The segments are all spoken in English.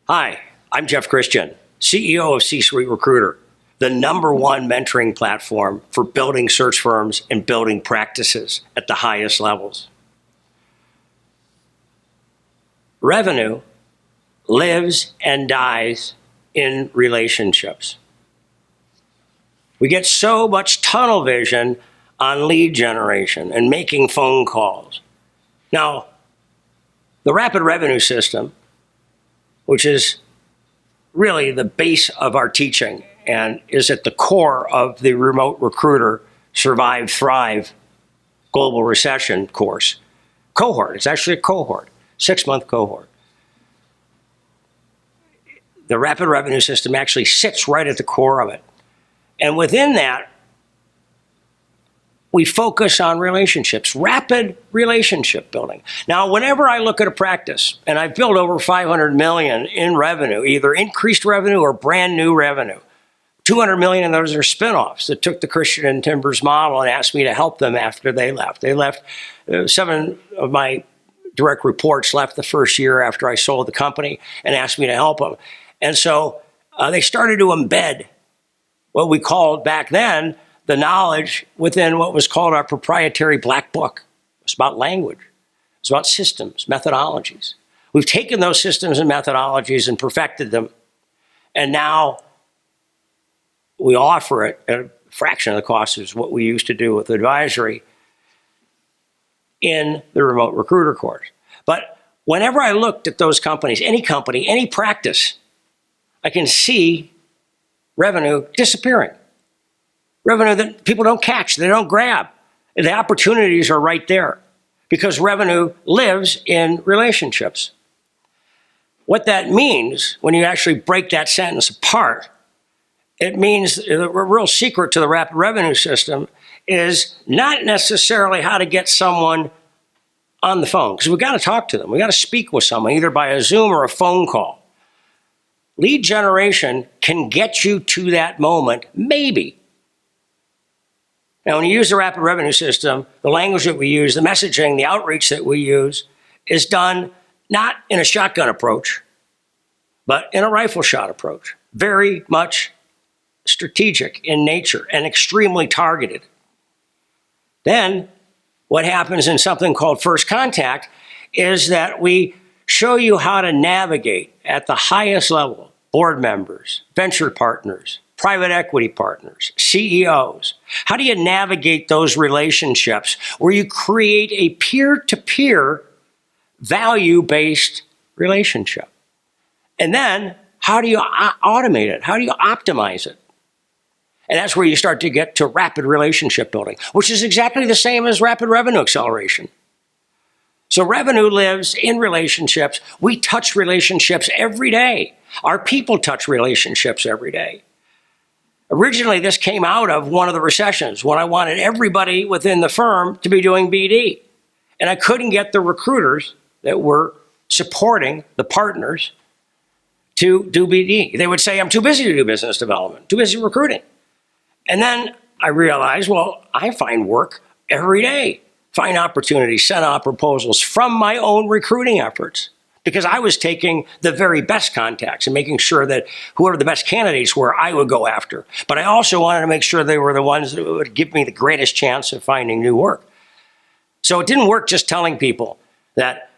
Hi, I'm Jeff Christian, CEO of C-Suite Recruiter, the #1 mentoring platform for building search firms and building practices at the highest levels. Revenue lives and dies in relationships. We get so much tunnel vision on lead generation and making phone calls. Now, the rapid revenue system, which is really the base of our teaching and is at the core of the Remote Recruiter Survive, Thrive Global Recession course. Cohort, it's actually a cohort, 6-month cohort. The rapid revenue system actually sits right at the core of it. And within that, we focus on relationships, rapid relationship building. Now, whenever I look at a practice, and I've built over 500 million in revenue, either increased revenue or brand new revenue, 200 million of those are spinoffs that took the Christian and Timbers model and asked me to help them after they left. They left, 7 of my direct reports left the first year after I sold the company and asked me to help them. And so they started to embed what we called back then the knowledge within what was called our proprietary black book. It's about language. It's about systems, methodologies. We've taken those systems and methodologies and perfected them. And now we offer it at a fraction of the cost of what we used to do with advisory in the Remote Recruiter course. But whenever I looked at those companies, any practice, I can see revenue disappearing. Revenue that people don't catch, they don't grab. The opportunities are right there because revenue lives in relationships. What that means, when you actually break that sentence apart, it means the real secret to the rapid revenue system is not necessarily how to get someone on the phone, because we've got to talk to them. We've got to speak with someone, either by a Zoom or a phone call. Lead generation can get you to that moment, maybe. Now, when you use the rapid revenue system, the language that we use, the messaging, the outreach that we use is done not in a shotgun approach, but in a rifle shot approach. Very much strategic in nature and extremely targeted. Then what happens in something called first contact is that we show you how to navigate at the highest level, board members, venture partners, private equity partners, CEOs. How do you navigate those relationships where you create a peer-to-peer value-based relationship? And then how do you automate it? How do you optimize it? And that's where you start to get to rapid relationship building, which is exactly the same as rapid revenue acceleration. So revenue lives in relationships. We touch relationships every day. Our people touch relationships every day. Originally, this came out of one of the recessions when I wanted everybody within the firm to be doing BD. And I couldn't get the recruiters that were supporting the partners to do BD. They would say, I'm too busy to do business development, too busy recruiting. And then I realized, well, I find work every day, find opportunities, send out proposals from my own recruiting efforts. Because I was taking the very best contacts and making sure that whoever the best candidates were, I would go after. But I also wanted to make sure they were the ones that would give me the greatest chance of finding new work. So it didn't work just telling people that,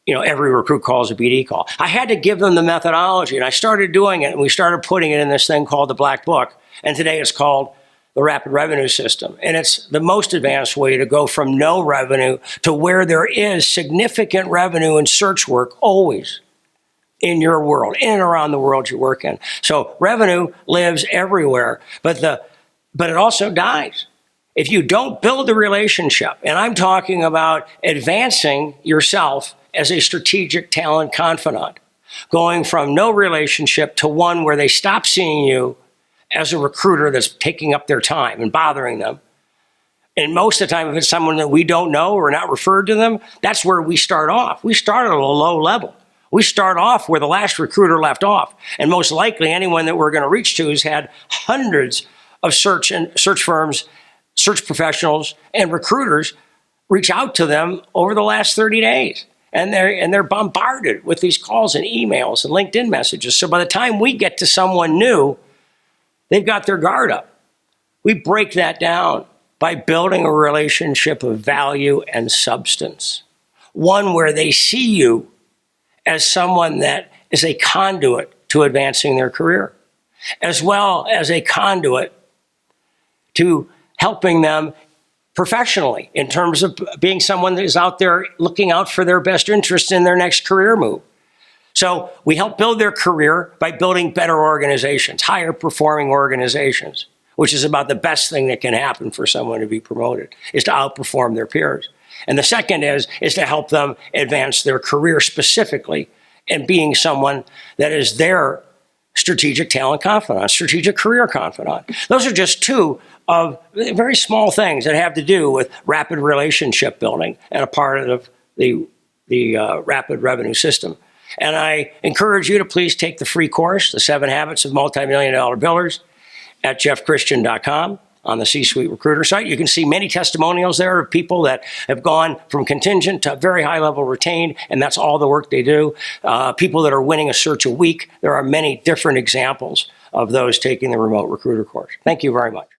every recruit call is a BD call. I had to give them the methodology, and I started doing it, and we started putting it in this thing called the Black Book. And today it's called the rapid revenue system. And it's the most advanced way to go from no revenue to where there is significant revenue and search work always in your world, in and around the world you work in. So revenue lives everywhere, but it also dies. If you don't build the relationship, and I'm talking about advancing yourself as a strategic talent confidant, going from no relationship to one where they stop seeing you as a recruiter that's taking up their time and bothering them. And most of the time, if it's someone that we don't know or not referred to them, that's where we start off. We start at a low level. We start off where the last recruiter left off. And most likely anyone that we're going to reach to has had hundreds of search firms, search professionals, and recruiters reach out to them over the last 30 days. and they're bombarded with these calls and emails and LinkedIn messages. So by the time we get to someone new, they've got their guard up. We break that down by building a relationship of value and substance, one where they see you as someone that is a conduit to advancing their career, as well as a conduit to helping them professionally in terms of being someone that is out there looking out for their best interest in their next career move. So we help build their career by building better organizations, higher performing organizations, which is about the best thing that can happen for someone to be promoted, is to outperform their peers. And the second is to help them advance their career specifically and being someone that is their strategic talent confidant, strategic career confidant. Those are just two of very small things that have to do with rapid relationship building and a part of the rapid revenue system. And I encourage you to please take the free course, The 7 Habits of Multi-Million-Dollar Billers, at jeffchristian.com on the C-Suite Recruiter site. You can see many testimonials there of people that have gone from contingent to very high level retained, and that's all the work they do. People that are winning a search a week. There are many different examples of those taking the remote recruiter course. Thank you very much.